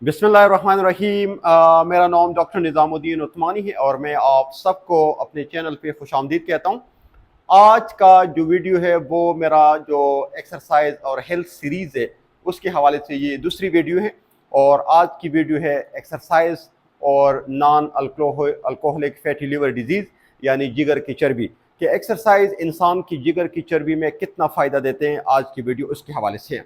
बिस्मिल्लाहिर्रहमानिर्रहीम। मेरा नाम डॉक्टर निज़ामुद्दीन उस्मानी है और मैं आप सबको अपने चैनल पे खुशामदीद कहता हूँ। आज का जो वीडियो है वो मेरा जो एक्सरसाइज और हेल्थ सीरीज़ है उसके हवाले से ये दूसरी वीडियो है। और आज की वीडियो है एक्सरसाइज और non alcoholic fatty liver disease यानी जिगर की चर्बी, कि एक्सरसाइज इंसान की जिगर की चर्बी में कितना फ़ायदा देते हैं। आज की वीडियो उसके हवाले से है।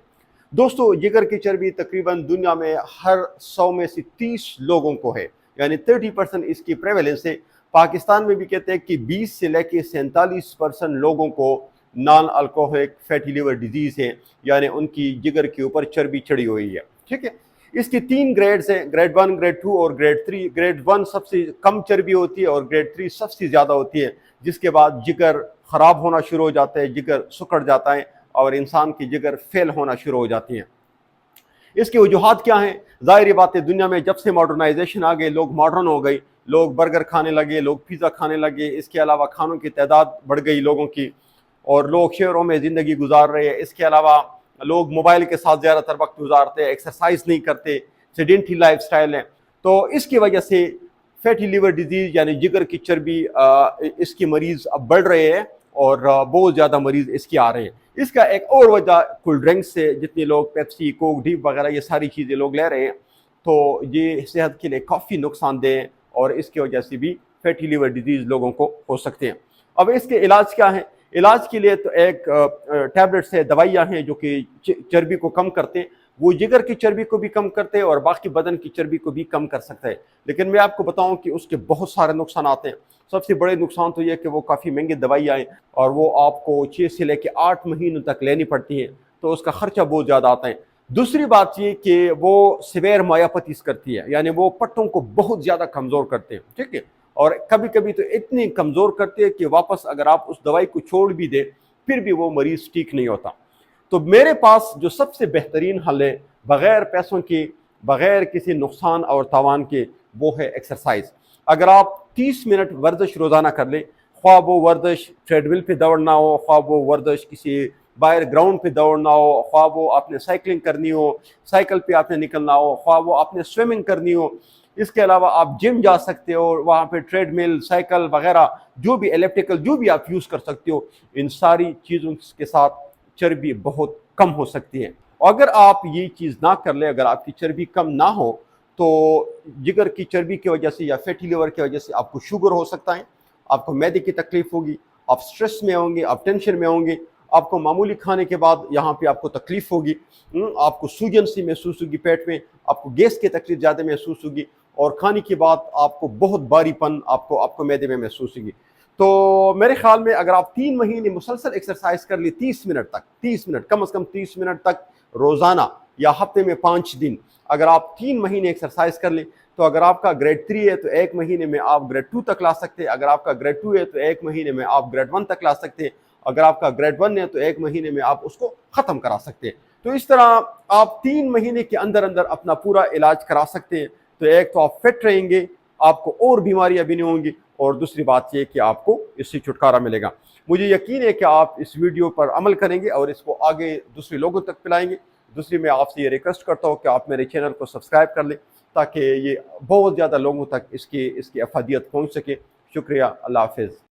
दोस्तों, जिगर की चर्बी तकरीबन दुनिया में हर 100 में से 30 लोगों को है, यानी 30% इसकी प्रेवलेंस है। पाकिस्तान में भी कहते हैं कि 20 से लेकर 47% लोगों को non alcoholic fatty liver disease है, यानी उनकी जिगर के ऊपर चर्बी चढ़ी हुई है। ठीक है, इसके 3 ग्रेड्स हैं, ग्रेड 1, ग्रेड 2 और ग्रेड 3। ग्रेड 1 सबसे कम चर्बी होती है और ग्रेड 3 सबसे ज़्यादा होती है, जिसके बाद जिगर ख़राब होना शुरू हो जाता है, जिगर सुकड़ जाता है और इंसान की जिगर फेल होना शुरू हो जाती है। इसकी वजूहात क्या हैं? ज़ाहिर बात है, दुनिया में जब से मॉडर्नाइजेशन आ गई, लोग मॉडर्न हो गए, लोग बर्गर खाने लगे, लोग पिज़्ज़ा खाने लगे, इसके अलावा खानों की तादाद बढ़ गई लोगों की और लोग शहरों में ज़िंदगी गुजार रहे हैं। इसके अलावा लोग मोबाइल के साथ ज़्यादातर वक्त गुजारते हैं, एक्सरसाइज नहीं करते, सेडेंटरी लाइफ स्टाइल है। तो इसकी वजह से फैटी लिवर डिजीज़ यानी जिगर की चर्बी इसके मरीज़ अब बढ़ रहे हैं और बहुत ज़्यादा मरीज़ इसके आ रहे हैं। इसका एक और वजह कोल्ड ड्रिंक्स से, जितने लोग पेप्सी, कोक, डीप वगैरह ये सारी चीज़ें लोग ले रहे हैं, तो ये सेहत के लिए काफ़ी नुकसानदेह है और इसकी वजह से भी फैटी लिवर डिजीज़ लोगों को हो सकते हैं। अब इसके इलाज क्या है? इलाज के लिए तो एक टैबलेट्स है, दवाइयाँ हैं जो कि चर्बी को कम करते हैं। वो जिगर की चर्बी को भी कम करते हैं और बाकी बदन की चर्बी को भी कम कर सकता है। लेकिन मैं आपको बताऊं कि उसके बहुत सारे नुकसान आते हैं। सबसे बड़े नुकसान तो ये कि वो काफ़ी महंगी दवाइयाँ हैं और वो आपको 6 से लेकर 8 महीनों तक लेनी पड़ती हैं, तो उसका खर्चा बहुत ज़्यादा आता है। दूसरी बात ये कि वो सिवियर मायोपैथीज करती है, यानी वो पट्टों को बहुत ज़्यादा कमज़ोर करते हैं। ठीक है, और कभी कभी तो इतनी कमज़ोर करते हैं कि वापस अगर आप उस दवाई को छोड़ भी दें फिर भी वो मरीज़ ठीक नहीं होता। तो मेरे पास जो सबसे बेहतरीन हल है, बग़ैर पैसों के, बग़ैर किसी नुकसान और तावान के, वो है एक्सरसाइज। अगर आप 30 मिनट वर्जिश रोज़ाना कर लें, ख्वाह वो वर्जिश ट्रेडमिल पे दौड़ना हो, ख्वाह वो वर्जिश किसी बाहर ग्राउंड पे दौड़ना हो, ख्वाह वो आपने साइकिलिंग करनी हो, साइकिल पे आपने निकलना हो, ख्वाह वो आपने स्विमिंग करनी हो। इसके अलावा आप जिम जा सकते हो, वहाँ पे ट्रेडमिल, साइकिल वगैरह जो भी इलेक्ट्रिकल जो भी आप यूज़ कर सकते हो, इन सारी चीज़ों के साथ चर्बी बहुत कम हो सकती है। अगर आप ये चीज़ ना कर ले, अगर आपकी चर्बी कम ना हो, तो जिगर की चर्बी की वजह से या फैटी लिवर की वजह से आपको शुगर हो सकता है, आपको मैदे की तकलीफ होगी, आप स्ट्रेस में होंगे, आप टेंशन में होंगे, आपको मामूली खाने के बाद यहाँ पे आपको तकलीफ होगी, आपको सूजन सी महसूस होगी पेट में, आपको गैस की तकलीफ ज़्यादा महसूस होगी और खाने के बाद आपको बहुत भारीपन आपको मैदे में महसूस होगी। तो मेरे ख्याल में अगर आप 3 महीने मुसलसल एक्सरसाइज कर ली 30 मिनट तक, 30 मिनट कम से कम 30 मिनट तक रोज़ाना या हफ्ते में 5 दिन, अगर आप 3 महीने एक्सरसाइज कर लें, तो अगर आपका ग्रेड 3 है तो 1 महीने में आप ग्रेड 2 तक ला सकते हैं। अगर आपका ग्रेड 2 है तो 1 महीने में आप ग्रेड 1 तक ला सकते हैं। अगर आपका ग्रेड 1 है तो 1 महीने में आप उसको ख़त्म करा सकते हैं। तो इस तरह आप 3 महीने के अंदर अंदर अपना पूरा इलाज करा सकते हैं। तो एक तो आप फिट रहेंगे, आपको और बीमारियां भी नहीं होंगी, और दूसरी बात यह कि आपको इससे छुटकारा मिलेगा। मुझे यकीन है कि आप इस वीडियो पर अमल करेंगे और इसको आगे दूसरे लोगों तक फैलाएंगे। दूसरी मैं आपसे ये रिक्वेस्ट करता हूँ कि आप मेरे चैनल को सब्सक्राइब कर लें ताकि ये बहुत ज़्यादा लोगों तक इसकी अफादियत पहुँच सके। शुक्रिया, अल्लाह हाफिज़।